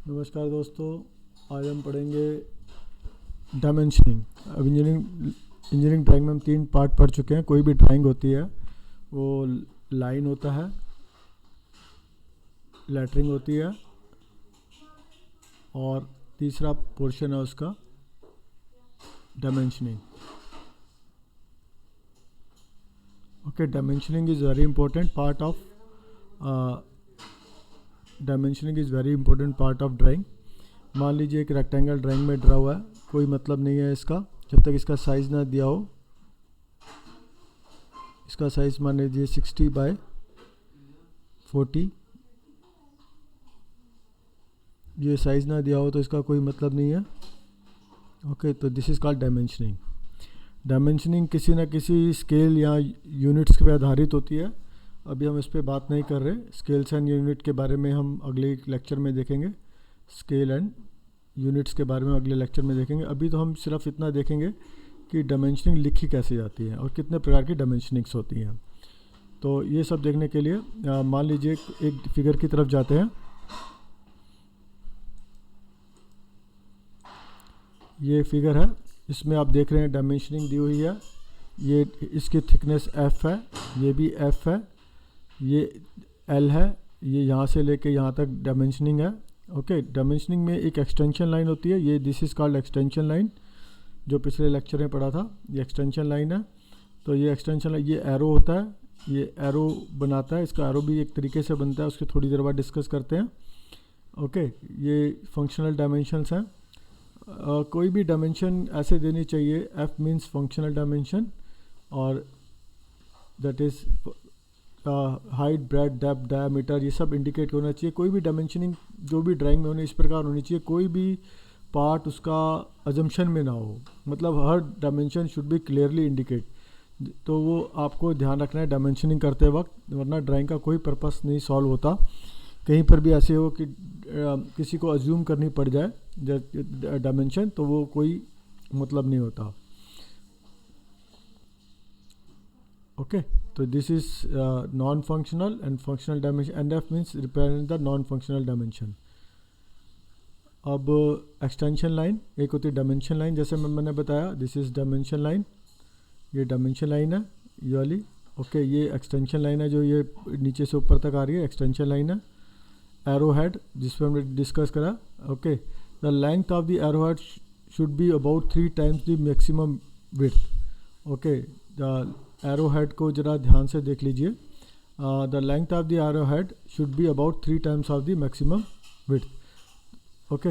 नमस्कार दोस्तों, आज हम पढ़ेंगे डायमेंशनिंग। अब इंजीनियरिंग ड्राइंग में हम 3 पार्ट पढ़ चुके हैं। कोई भी ड्राइंग होती है वो लाइन होता है, लेटरिंग होती है और तीसरा पोर्शन है उसका dimensioning. Okay, dimensioning is very important part of drawing. मान लीजिए एक रेक्टेंगल ड्राइंग में ड्रा हुआ है, कोई मतलब नहीं है इसका जब तक इसका साइज़ ना दिया हो। इसका साइज़ मान लीजिए 60 बाय 40, ये साइज़ ना दिया हो तो इसका कोई मतलब नहीं है। ओके, तो this is called dimensioning. Dimensioning किसी न किसी स्केल या यूनिट्स पे आधारित होती है। अभी हम इस पर बात नहीं कर रहे। स्केल्स एंड यूनिट के बारे में हम अगले लेक्चर में देखेंगे। स्केल एंड यूनिट्स के बारे में अगले लेक्चर में देखेंगे। अभी तो हम सिर्फ इतना देखेंगे कि डायमेंशनिंग लिखी कैसे जाती है और कितने प्रकार की डायमेंशनिंग्स होती हैं। तो ये सब देखने के लिए मान लीजिए एक फिगर की तरफ जाते हैं। ये फिगर है, इसमें आप देख रहे हैं डायमेंशनिंग दी हुई है। ये इसकी थिकनेस f है, ये भी f है, ये l है, ये यहाँ से लेके यहाँ तक डायमेंशनिंग है। ओके, डायमेंशनिंग में एक एक्सटेंशन लाइन होती है, ये this is called extension line, जो पिछले लेक्चर में पढ़ा था। ये एक्सटेंशन लाइन है। तो ये एक्सटेंशन लाइन, ये एरो होता है, ये एरो बनाता है। इसका एरो भी एक तरीके से बनता है, उसके थोड़ी देर बाद डिस्कस करते हैं। ओके, ये फंक्शनल डायमेंशंस हैं। कोई भी डायमेंशन ऐसे देनी चाहिए, f मीन्स फंक्शनल डायमेंशन, और that is height, breadth, depth, diameter, ये सब इंडिकेट होना चाहिए। कोई भी डायमेंशनिंग जो भी ड्राइंग में होनी इस प्रकार होनी चाहिए, कोई भी पार्ट उसका अजम्पशन में ना हो, मतलब हर dimension should be clearly indicate. तो वो आपको ध्यान रखना है डायमेंशनिंग करते वक्त, वरना ड्राइंग का कोई पर्पस नहीं सॉल्व होता। कहीं पर भी ऐसे हो कि किसी को अज्यूम करनी पड़ जाए डायमेंशन, तो वो कोई मतलब नहीं होता। ओके, तो this is non functional and functional dimension, and F means represent the non functional dimension. अब एक्सटेंशन लाइन, एक होती है डायमेंशन लाइन, जैसे मैंने बताया दिस इज डायमेंशन लाइन, ये डायमेंशन लाइन है ये वाली। ओके, ये एक्सटेंशन लाइन है जो ये नीचे से ऊपर तक आ रही है, एक्सटेंशन लाइन है। एरो हेड, जिस पर हमने डिस्कस करा। Okay, the length of the arrow head should be about 3 times the maximum width. Okay, the arrow head को ज़रा ध्यान से देख लीजिए। The length of the arrow head should be about 3 times of the maximum width. Okay,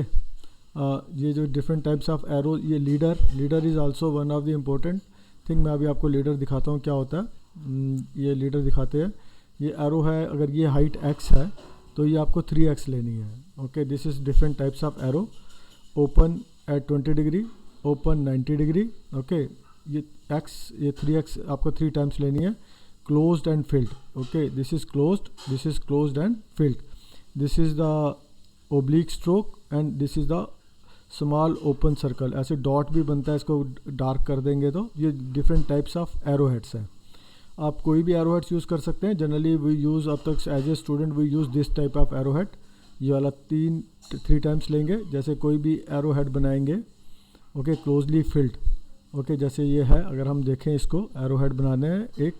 ये जो different types of arrow, ये leader is also one of the important thing. मैं अभी आपको लीडर दिखाता हूँ क्या होता है। ये लीडर दिखाते हैं। ये एरो है, अगर ये हाइट x है तो ये आपको 3x लेनी है। Okay, this is different types of arrow. Open at 20 degree, open 90 degree. Okay, ये x, ये 3x आपको 3 टाइम्स लेनी है। Closed end field. Okay, this is closed end field. This is the oblique stroke and this is the small open circle. ऐसे dot भी बनता है, इसको डार्क कर देंगे तो ये different types of arrow heads हैं। आप कोई भी एरो हेड्स यूज़ कर सकते हैं। जनरली वी यूज़, अब तक as a student we use this type of arrow head. ये वाला 3 टाइम्स लेंगे। जैसे कोई भी एरो हेड बनाएंगे, ओके, क्लोजली फिल्ड। ओके, जैसे ये है, अगर हम देखें इसको, एरो हेड बनाने हैं एक।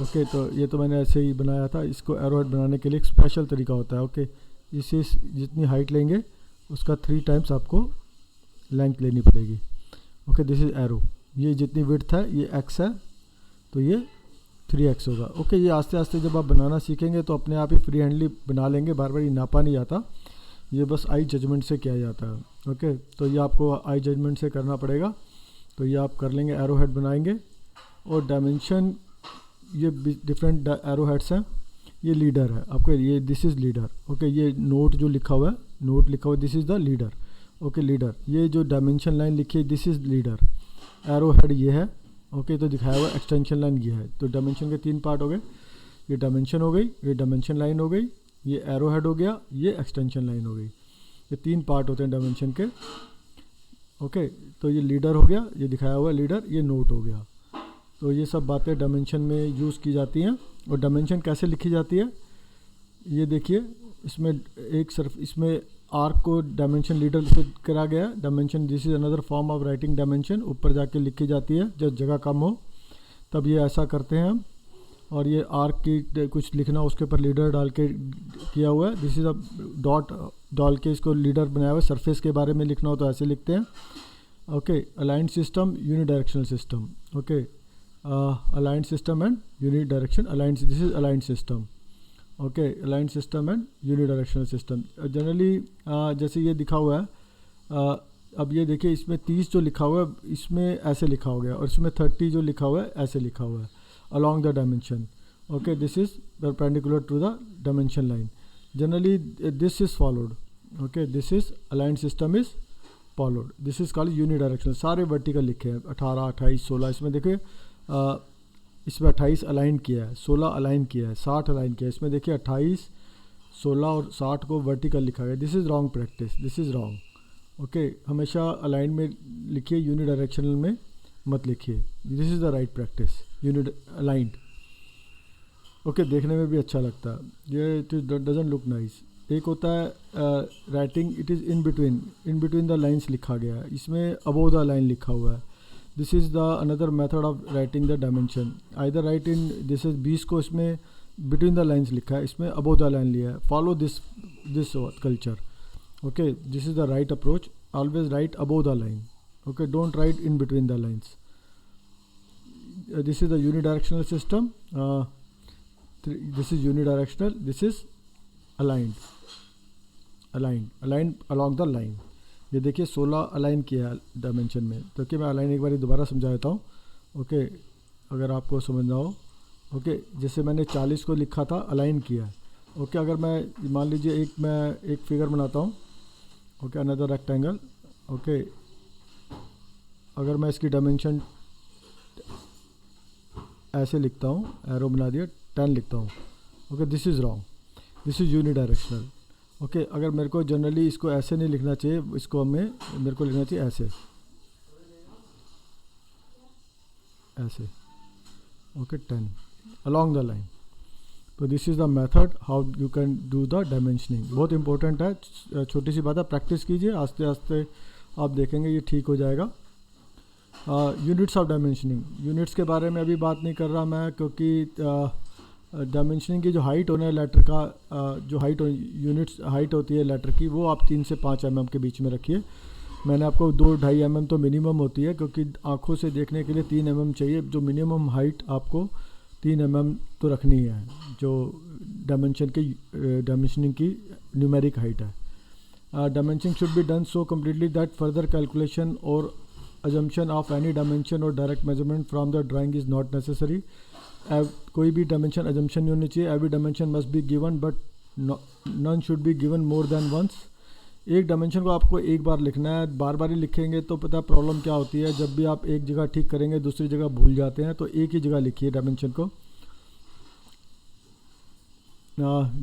ओके, तो ये तो मैंने ऐसे ही बनाया था। इसको एरो हेड बनाने के लिए एक स्पेशल तरीका होता है। ओके, इसे जितनी हाइट लेंगे उसका 3 टाइम्स आपको लेंथ लेनी पड़ेगी। Okay, this is arrow. ये जितनी विड्थ है ये x है, तो ये 3x होगा। ओके, ये आस्ते आस्ते जब आप बनाना सीखेंगे तो अपने आप ही फ्री हैंडली बना लेंगे। बार बार ये नापा नहीं जाता, ये बस आई जजमेंट से किया जाता है। ओके, तो ये आपको आई जजमेंट से करना पड़ेगा। तो ये आप कर लेंगे, एरो हेड बनाएंगे। और डायमेंशन, ये डिफरेंट एरो हेड्स हैं। ये लीडर है आपको, ये दिस इज़ लीडर। ओके, ये नोट जो लिखा हुआ है, this is the leader. Okay, leader, ये जो डायमेंशन लाइन लिखी है this is leader. Arrow head ये है। ओके, तो दिखाया हुआ एक्सटेंशन लाइन ये है। तो डायमेंशन के 3 पार्ट हो गए। ये डायमेंशन हो गई, ये डायमेंशन लाइन हो गई, ये एरो हेड हो गया, ये एक्सटेंशन लाइन हो गई। ये 3 पार्ट होते हैं डायमेंशन के। ओके, तो ये लीडर हो गया, ये दिखाया हुआ लीडर, ये नोट हो गया। तो ये सब बातें डायमेंशन में यूज़ की जाती हैं। और डायमेंशन कैसे लिखी जाती है, ये देखिए, इसमें एक सिर्फ इसमें आर्क को डायमेंशन लीडर से करा गया। Dimension this is another form of writing dimension, ऊपर जाके लिखी जाती है जब जगह कम हो तब ये ऐसा करते हैं हम। और ये आर्क की कुछ लिखना उसके ऊपर लीडर डाल के किया हुआ है। दिस इज़ अ डॉट डाल के इसको लीडर बनाया हुआ है। सरफेस के बारे में लिखना हो तो ऐसे लिखते हैं। Okay, aligned system, unidirectional system. Okay, aligned system and unidirection aligned, this is aligned system. Okay, aligned system and unidirectional system. Generally जैसे ये दिखा हुआ है, अब ये देखिए इसमें 30 जो लिखा हुआ है इसमें ऐसे लिखा हो गया, और इसमें 30 जो लिखा हुआ है ऐसे लिखा हुआ है along the dimension. Okay, this is perpendicular to the dimension line. Generally this is followed. Okay, this is aligned system is followed. This is called unidirectional. सारे वर्टिकल लिखे हैं 18, 28, 16। इसमें देखिए इसमें 28 अलाइन किया है, 16 अलाइन किया है, 60 अलाइन किया है। इसमें देखिए 28, 16 और 60 को वर्टिकल लिखा गया। This is wrong practice, this is wrong. Okay, हमेशा अलाइन में लिखिए, यूनिडायरेक्शनल में मत लिखिए। This is the right practice, unit aligned. Okay, देखने में भी अच्छा लगता है, ये इट डजंट लुक नाइस। एक होता है writing, it is in between the lines लिखा गया है, इसमें अबोव द लाइन लिखा हुआ है। This is the another method of writing the dimension. Either right in, this is 20 को इसमें बिटवीन द लाइन्स लिखा है, इसमें अबोव द लाइन लिया है। Follow this culture. Okay, this is the right approach, always right above the line. Okay, don't write in between the lines. This is the unidirectional system. This is unidirectional. This is aligned along the line. ये देखिए 16 align किया है dimension में। तो कि मैं align एक बार दोबारा समझा देता हूँ। ओके, अगर आपको समझना हो। ओके, जैसे मैंने 40 को लिखा था, अलाइन किया है। ओके, अगर मैं मान लीजिए मैं एक फिगर बनाता हूँ। Okay, another rectangle. ओके, अगर मैं इसकी डायमेंशन ऐसे लिखता हूँ, एरो बना दिया, 10 लिखता हूँ। Okay, this is wrong, this is unidirectional. Okay, अगर मेरे को जनरली इसको ऐसे नहीं लिखना चाहिए, इसको मेरे को लिखना चाहिए ऐसे ऐसे। Okay, 10 along the line. तो this is the method how you can do the dimensioning. बहुत इंपॉर्टेंट है, छोटी सी बात है, प्रैक्टिस कीजिए, आस्ते आस्ते आप देखेंगे ये ठीक हो जाएगा। यूनिट्स ऑफ डायमेंशनिंग, यूनिट्स के बारे में अभी बात नहीं कर रहा मैं, क्योंकि डायमेंशनिंग की जो हाइट होना है लेटर का, जो यूनिट्स हाइट होती है लेटर की, वो आप 3 से 5 mm के बीच में रखिए। मैंने आपको 2-2.5 mm तो मिनिमम होती है, क्योंकि आँखों से देखने के लिए 3 mm चाहिए। जो मिनिमम हाइट आपको 3 mm तो रखनी है, जो डायमेंशनिंग की न्यूमेरिक हाइट है। Dimensioning should be done so completely that further calculation और assumption of any dimension or direct measurement from the drawing is not necessary. कोई भी डायमेंशन assumption नहीं होनी चाहिए। every dimension must be given but none should be given more than once. एक dimension को आपको एक बार लिखना है, बार बार ही लिखेंगे तो पता है प्रॉब्लम क्या होती है। जब भी आप एक जगह ठीक करेंगे दूसरी जगह भूल जाते हैं, तो एक ही जगह लिखिए डायमेंशन को।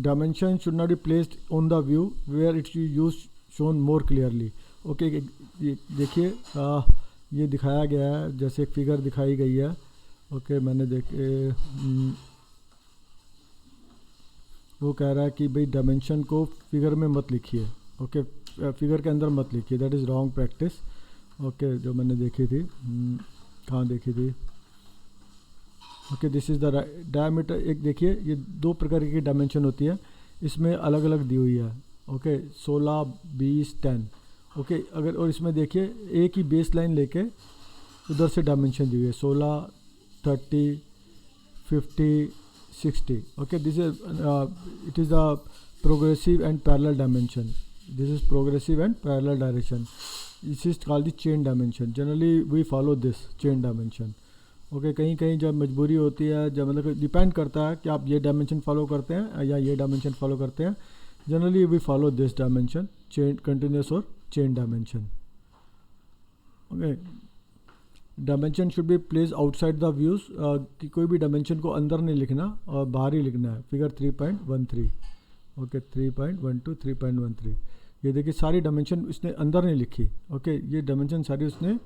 Dimension should not be placed on the view where its use shown more clearly. Okay, देखिए ये दिखाया गया है, जैसे एक फिगर दिखाई गई है। ओके, मैंने वो कह रहा है कि भाई डायमेंशन को फिगर में मत लिखिए। ओके, फिगर के अंदर मत लिखिए, that is wrong practice. Okay, जो मैंने देखी थी, कहाँ देखी थी। Okay, this is the diameter. एक देखिए, ये 2 प्रकार की डायमेंशन होती है, इसमें अलग अलग दी हुई है। ओके, 16, 20, 10। ओके, अगर और इसमें देखिए एक ही बेस लाइन लेके उधर से डायमेंशन दी हुई है, 16, 30, 50, 60। Okay, this is it is the progressive and parallel dimension. This is progressive and parallel direction. This is called the chain dimension. Generally we follow this chain dimension. Okay, कहीं कहीं जब मजबूरी होती है, जब मतलब डिपेंड करता है कि आप ये डायमेंशन फॉलो करते हैं या ये डायमेंशन फॉलो करते हैं। Generally we follow this dimension, chain continuous और chain dimension. Okay, dimension should be place outside the views, कि कोई भी डायमेंशन को अंदर नहीं लिखना और बाहर ही लिखना है। फिगर 3.13। ओके, 3.12, 3.13। ये देखिए सारी डायमेंशन इसने अंदर नहीं लिखी। ओके, ये डायमेंशन सारी उसने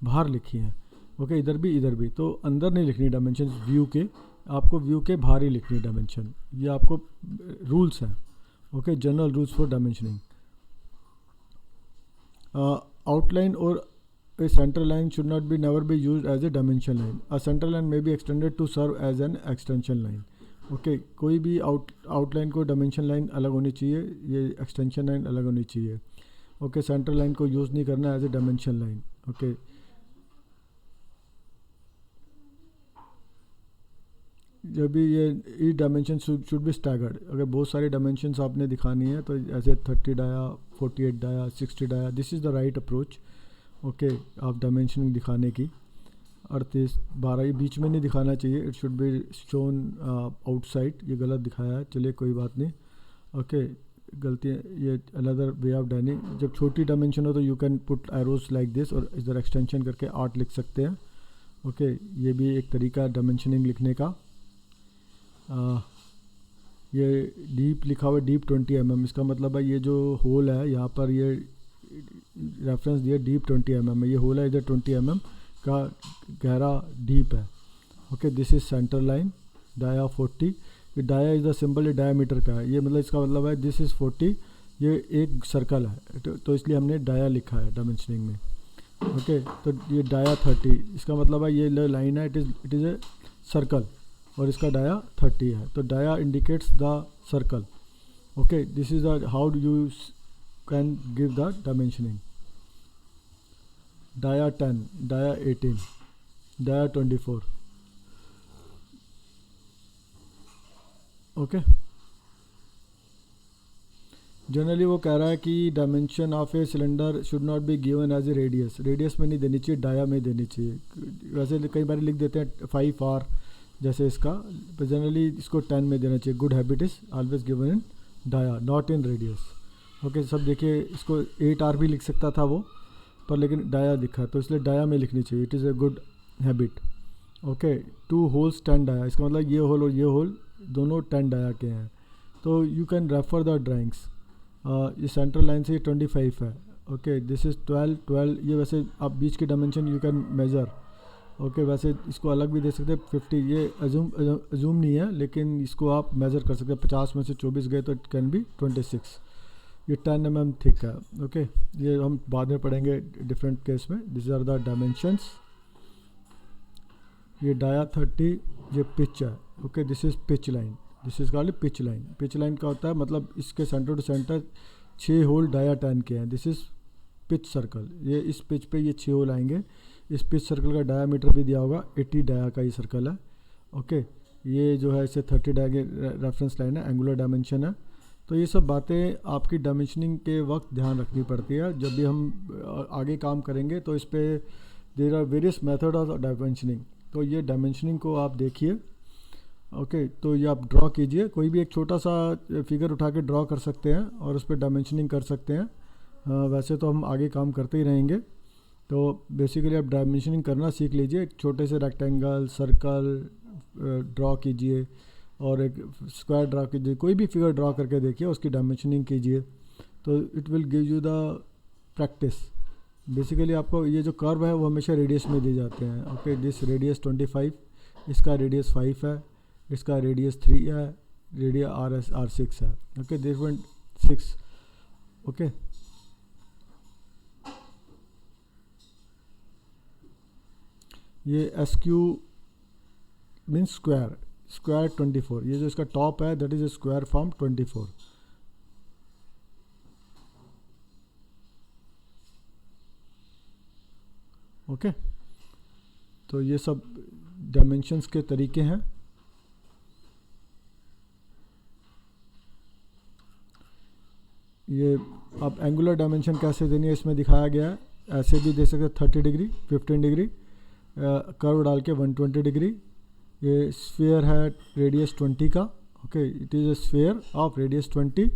बाहर लिखी हैं। ओके, इधर भी, तो अंदर नहीं लिखनी डायमेंशन व्यू के, आपको व्यू के बाहर ही लिखनी डायमेंशन। ये आपको रूल्स हैं। Okay, general rules for dimensioning. outline or a center line should not be never be used as a dimension line. A center line may be extended to serve as an extension line. Okay कोई भी outline को dimension line अलग होनी चाहिए, ये extension line अलग होनी चाहिए. ओके सेंटर लाइन को यूज़ नहीं करना as a dimension line. Okay जब भी ये each dimension should be staggered. अगर बहुत सारी डायमेंशंस आपने दिखानी है तो ऐसे 30 dia, 48 dia, 60 dia, this is the right approach. Okay आप डायमेंशनिंग दिखाने की 38 12 ये बीच में नहीं दिखाना चाहिए. It should be shown outside. ये गलत दिखाया है, चलिए कोई बात नहीं. ओके गलती ये अनदर वे ऑफ डाइनिंग. जब छोटी डायमेंशन हो तो you can put arrows like this और इधर एक्सटेंशन करके 8 लिख सकते हैं. ओके ये भी एक तरीका डायमेंशनिंग लिखने का. ये डीप लिखा हुआ है, डीप 20 mm. इसका मतलब है ये जो होल है यहाँ पर ये रेफरेंस दिया डीप 20 mm है. ये होल है इधर 20 mm का गहरा डीप है. Okay this is centre line. Dia 40. ये डाया इज द सिंबल, ये डायामीटर का है. ये मतलब इसका मतलब है दिस इज़ 40. ये एक सर्कल है तो इसलिए हमने डाया लिखा है डायमेंशनिंग में. ओके तो ये डाया 30. इसका मतलब है ये लाइन है, इट इज़ ए सर्कल और इसका डाया 30 है. तो dia indicates the circle. Okay this is the how you can give the dimensioning. Dia 10, dia 18, dia 24. Okay generally वो कह रहा है कि dimension of a cylinder should not be given as a radius. Radius में नहीं देनी चाहिए, dia में देनी चाहिए. वैसे कई बार लिख देते हैं 5R जैसे इसका, पर जनरली इसको 10 में देना चाहिए. Good habit is always given in dia not in radius. Okay सब देखिए इसको 8R भी लिख सकता था वो, पर लेकिन डाया दिखा तो इसलिए डाया में लिखनी चाहिए. It is a good habit. Okay 2 holes 10 dia. इसका मतलब ये होल और ये होल दोनों 10 डाया के हैं. तो you can refer the drawings. ये सेंट्रल लाइन से 25 है. Okay this is 12. ये वैसे आप बीच की dimension you can measure. Okay वैसे इसको अलग भी दे सकते हैं 50. ये अजूम नहीं है लेकिन इसको आप मेज़र कर सकते हैं. 50 में से 24 गए तो इट कैन बी 26. ये 10 mm थिक है. ओके ये हम बाद में पढ़ेंगे डिफरेंट केस में. This are the dimensions. ये डाया 30. ये पिच है. Okay this is pitch line. This is called pitch line. Pitch line का होता है मतलब इसके centre to centre 6 hole dia 10 के हैं. This is pitch circle. ये इस पिच पे ये 6 होल आएंगे. इस पिच सर्कल का डायामीटर भी दिया होगा 80 डाया का ये सर्कल है. ओके ये जो है इसे 30 डाया के रेफरेंस लाइन है, एंगुलर डायमेंशन है. तो ये सब बातें आपकी डायमेंशनिंग के वक्त ध्यान रखनी पड़ती है. जब भी हम आगे काम करेंगे तो इस पर there are various method of dimensioning. तो ये डायमेंशनिंग को आप देखिए. ओके तो ये आप ड्रॉ कीजिए. कोई भी एक छोटा सा फिगर उठा के ड्रॉ कर सकते हैं और उस पर डायमेंशनिंग कर सकते हैं. वैसे तो हम आगे काम करते ही रहेंगे. तो बेसिकली आप डायमेंशनिंग करना सीख लीजिए. एक छोटे से रेक्टेंगल, सर्कल ड्रॉ कीजिए और एक स्क्वायर ड्रा कीजिए. कोई भी फिगर ड्रॉ करके देखिए, उसकी डायमेंशनिंग कीजिए. तो it will give you the practice. Basically आपको ये जो कर्व है वो हमेशा रेडियस में दिए जाते हैं. ओके दिस रेडियस 25, इसका रेडियस 5 है, इसका रेडियस 3 है, रेडियस R6 है. Okay different 6. ओके ये SQ मीन्स स्क्वायर. स्क्वायर 24. ये जो इसका टॉप है that is a square form 24. Okay तो ये सब डायमेंशंस के तरीके हैं. ये आप एंगुलर डायमेंशन कैसे देनी है इसमें दिखाया गया है. ऐसे भी दे सकते 30 डिग्री, 15 डिग्री, कर्व डाल के 120 डिग्री. ये स्फीयर है रेडियस 20 का. Okay it is A sphere of radius 20.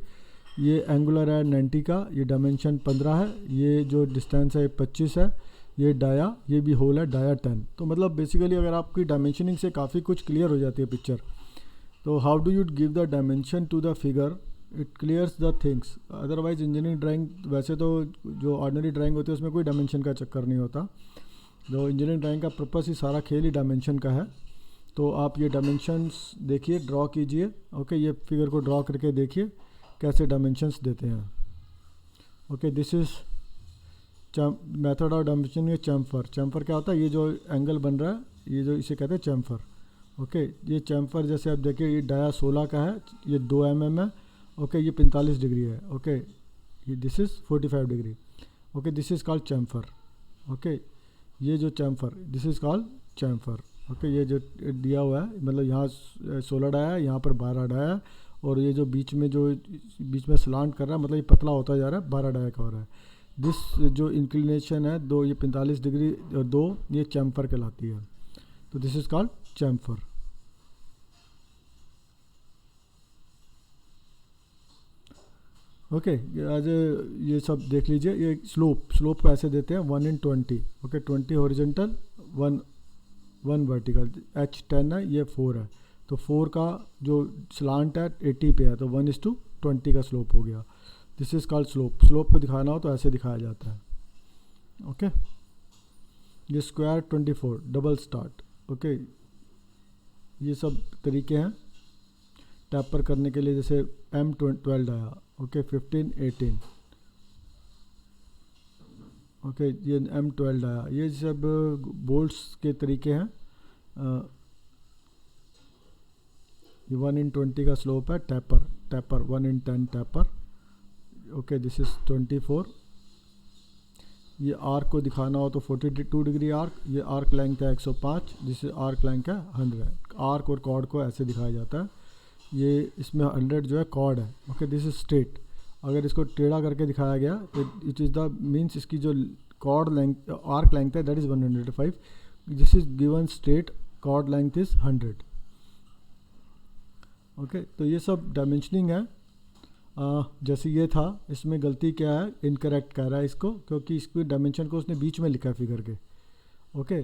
ये एंगुलर है 90 का. ये डायमेंशन 15 है. ये जो डिस्टेंस है 25 है. ये डाया, ये भी होल है डाया 10. तो मतलब बेसिकली अगर आपकी डायमेंशनिंग से काफ़ी कुछ क्लियर हो जाती है पिक्चर. तो how do you give the dimension to the figure, it clears the things. Otherwise engineering drawing वैसे तो जो ऑर्डिनरी ड्राइंग होती है उसमें कोई डायमेंशन का चक्कर नहीं होता. जो इंजीनियरिंग ड्राइंग का पर्पस ही सारा खेल ही डायमेंशन का है. तो आप ये डायमेंशंस देखिए, ड्रॉ कीजिए. ओके ये फिगर को ड्रॉ करके देखिए कैसे डायमेंशंस देते हैं. Okay this is method of dimensioning है चैम्फर। चैम्फर क्या होता है? ये जो एंगल बन रहा है, ये जो इसे कहते हैं चैम्फर। ओके, ये चैम्फर जैसे आप देखिए, ये डाया 16 का है, ये 2 mm है। ओके, ये 45 डिग्री है। ओके, ये this is 45 degree. Okay, this is called chamfer. Okay, ये जो chamfer, this is called chamfer. Okay, ये जो दिया हुआ है, मतलब यहाँ 16 डाया है, यहाँ पर 12 डाया है, और ये जो बीच में स्लांट कर रहा है, मतलब ये पतला होता जा रहा है, 12 डाया का हो रहा है। दिस जो इंक्लिनेशन है 2, ये 45 डिग्री और 2, ये चैम्फर कहलाती है। तो this is called chamfer. Okay, आज ये सब देख लीजिए। ये स्लोप को ऐसे देते हैं 1 in 20। Okay, 20 horizontal, 1 vertical. H10 है, ये 4 है, तो 4 का जो स्लांट है 80 पे है, तो 1:20 का स्लोप हो गया। This is called slope. Slope को दिखाना हो तो ऐसे दिखाया जाता है। ओके, ये स्क्वायर 24 डबल स्टार्ट। ओके, ये सब तरीके हैं टैपर करने के लिए, जैसे M12 आया। ओके, 15 18। ओके, ये M12 आया। ये सब बोल्ट्स के तरीके हैं। ये 1 in 20 का स्लोप है। Tapper 1 in 10 tapper. Okay, this is 24। ये आर्क को दिखाना हो तो 42 डिग्री आर्क। ये आर्क लेंथ है 105, जिससे आर्क लेंथ है 100। आर्क और कॉर्ड को ऐसे दिखाया जाता है। ये इसमें 100 जो है कॉर्ड है। Okay, this is straight. अगर इसको टेढ़ा करके दिखाया गया तो इट इज़ द मीन्स इसकी जो कॉर्ड लेंथ आर्क लेंथ है that is 105। This is given straight, chord length is 100। Okay, तो ये सब डायमेंशनिंग है। जैसे ये था, इसमें गलती क्या है, इनकरेक्ट कह रहा है इसको, क्योंकि इसकी डायमेंशन को उसने बीच में लिखा है फिगर के। ओके,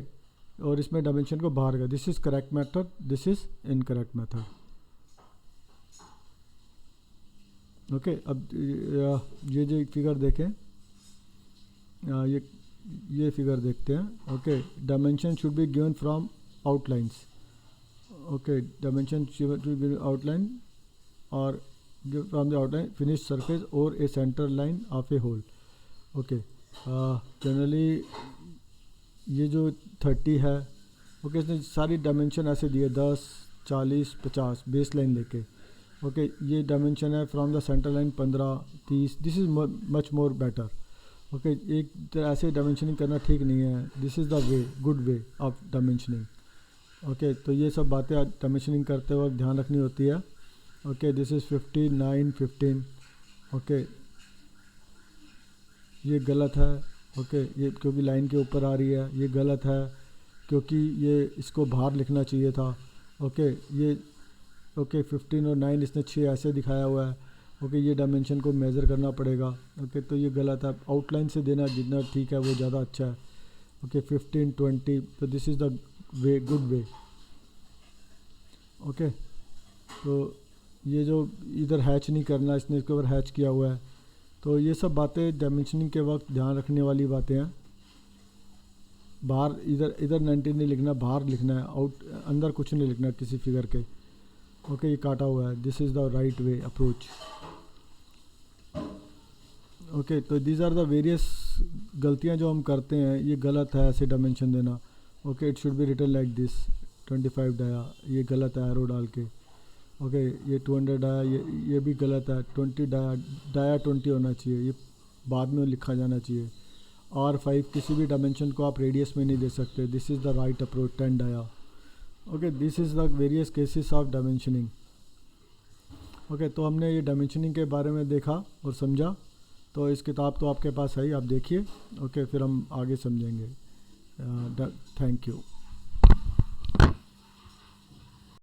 और इसमें डायमेंशन को बाहर का। This is correct method, this is incorrect method. Okay, अब ये जो फिगर देखें, ये फिगर देखते हैं। Okay, dimension should be given from outlines. Okay, dimension should be given outline और from the outline finish surface और a centre line of a hole. Okay, generally ये जो 30 है, ओके, इसने सारी डायमेंशन ऐसे दिए 10 40 50 बेस लाइन लेके। ओके, ये डायमेंशन है from the centre line 15 30। This is much more better. Okay, एक तरह ऐसे डायमेंशनिंग करना ठीक नहीं है। This is the way, good way of dimensioning. Okay, तो ये सब बातें डायमेंशनिंग करते वक्त ध्यान रखनी होती है। Okay, this is 15 9 15। ओके, ये गलत है। ओके, ये क्योंकि लाइन के ऊपर आ रही है, ये गलत है क्योंकि ये इसको बाहर लिखना चाहिए था। ओके, ये ओके 15 और 9 इसने 6 ऐसे दिखाया हुआ है। ओके, ये डायमेंशन को मेज़र करना पड़ेगा। ओके, तो ये गलत है। आउटलाइन से देना जितना ठीक है वो ज़्यादा अच्छा है। ओके, 15 20, तो this is the way, good way. Okay, तो ये जो इधर हैच नहीं करना, इसने इसके ऊपर हैच किया हुआ है। तो ये सब बातें डायमेंशनिंग के वक्त ध्यान रखने वाली बातें हैं। बाहर इधर 90 नहीं लिखना, बाहर लिखना है, आउट अंदर कुछ नहीं लिखना किसी फिगर के। ओके, ये काटा हुआ है। This is the right way approach. Okay, तो दीज आर द वेरियस गलतियां जो हम करते हैं, ये गलत है ऐसे डायमेंशन देना। Okay, it should be written like this 25 dia, ये गलत है एरो डाल के। ओके, ये 200 डाया, ये भी गलत है। 20 डाया 20 होना चाहिए, ये बाद में लिखा जाना चाहिए। R5 किसी भी डायमेंशन को आप रेडियस में नहीं दे सकते। This is the right approach 10 dia. Okay, this is the various cases of dimensioning. Okay, तो हमने ये डायमेंशनिंग के बारे में देखा और समझा। तो इस किताब तो आपके पास है ही, आप देखिए। ओके, फिर हम आगे समझेंगे। Thank you.